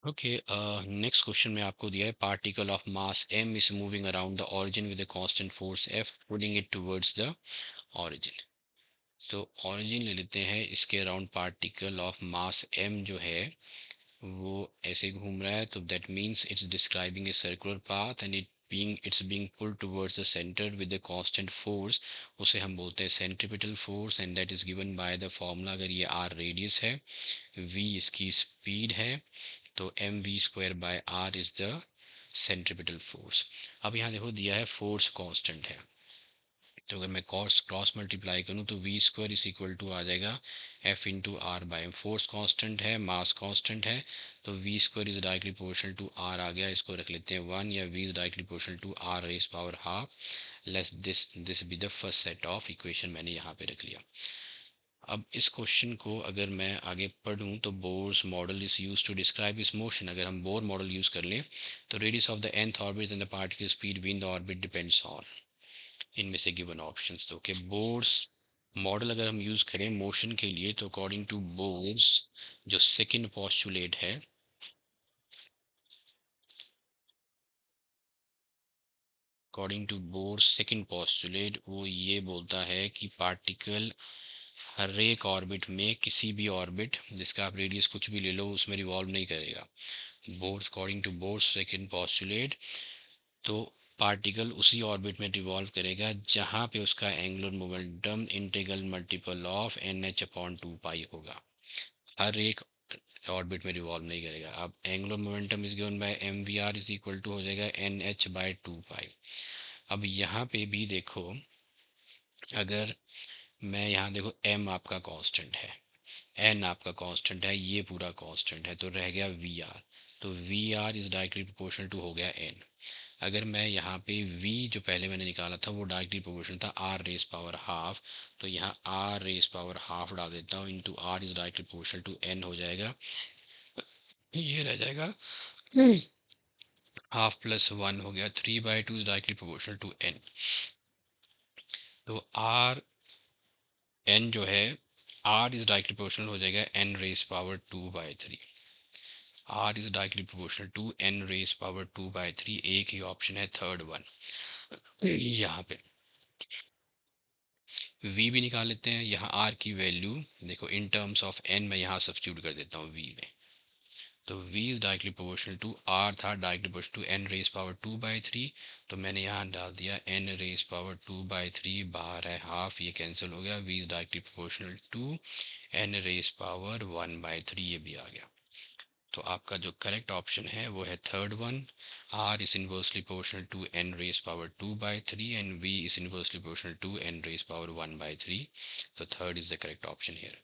Okay, next question में आपको दिया है particle of mass m is moving around the origin with a constant force f pulling it towards the origin. तो origin ले लेते हैं, इसके around particle of mass m जो है वो ऐसे घूम रहा है, तो that means it's describing a circular path and it's being pulled towards the centre with the constant force. उसे हम बोलते हैं centripetal force and that is given bye the formula. अगर ये r रेडियस है, v इसकी स्पीड है, तो M V square by R is the centripetal force. अब यहाँ देखो दिया है फोर्स कांस्टेंट है, तो अगर मैं क्रॉस क्रॉस मल्टीप्लाई करूँ तो V square is equal to आ जाएगा F into R by M. Force constant है, मास कांस्टेंट है, तो V square is directly proportional to R आ गया। इसको रख लेते हैं वन, या V is directly proportional to R raise power half. Let's this be the first set of equation, मैंने यहाँ पे रख लिया। अब इस क्वेश्चन को अगर मैं आगे पढ़ूं तो Bohr's model is use to describe इस मोशन। अगर हम बोर मॉडल यूज कर लें तो radius of the nth orbit and the particle speed with the orbit depends on इनमें से गिवन ऑप्शंस। तो कि बोर्स मॉडल अगर हम यूज करें मोशन के लिए, तो अकॉर्डिंग टू बोर्स जो सेकंड पोस्टुलेट है, according to Bohr's second postulate वो ये बोलता है कि पार्टिकल हर एक ऑर्बिट में, किसी भी ऑर्बिट जिसका आप रेडियस कुछ भी ले लो, उसमें रिवॉल्व नहीं करेगा। Bohr's according to Bohr's second postulate, तो पार्टिकल उसी ऑर्बिट में रिवॉल्व करेगा जहां पे उसका angular momentum integral multiple of N H upon two pi होगा। हर एक ऑर्बिट में रिवॉल्व नहीं करेगा। अब angular momentum is given by M V R is equal to हो जाएगा N H by two pi. अब यहाँ पे भी देखो, अगर मैं यहाँ देखो m आपका कांस्टेंट है, n आपका कांस्टेंट है, ये पूरा कांस्टेंट है, तो रह गया वी आर। तो V R is directly proportional to हो गया n। अगर मैं यहाँ पे v जो पहले मैंने निकाला था वो डायरेक्टली प्रोपोर्शनल था r रेस पावर हाफ, तो यहाँ r रेस पावर हाफ डाल देता हूँ into r is directly proportional to n हो जाएगा। ये रह जाएगा हाफ प्लस वन हो गया, 3/2 is directly proportional to n। तो r n जो है r इज डायरेक्टली प्रोपोर्शनल हो जाएगा n raise power 2/3। r is directly proportional to n raise power 2/3। एक ही ऑप्शन है थर्ड वन। यहाँ पे v भी निकाल लेते हैं। यहाँ r की वैल्यू देखो इन टर्म्स ऑफ n मैं यहाँ सब्स्टिट्यूट कर देता हूँ v में। तो v is directly proportional to r था directly proportional to n raise power 2/3, तो मैंने यहाँ डाल दिया n रेस पावर 2/3, बाहर है हाफ, ये कैंसिल हो गया। v is directly proportional to n raise power 1/3, ये भी आ गया। तो आपका जो करेक्ट ऑप्शन है वो है third one. r is inversely proportional to n raise power 2/3 and v is inversely proportional to n raise power 1/3। तो third is the correct option here.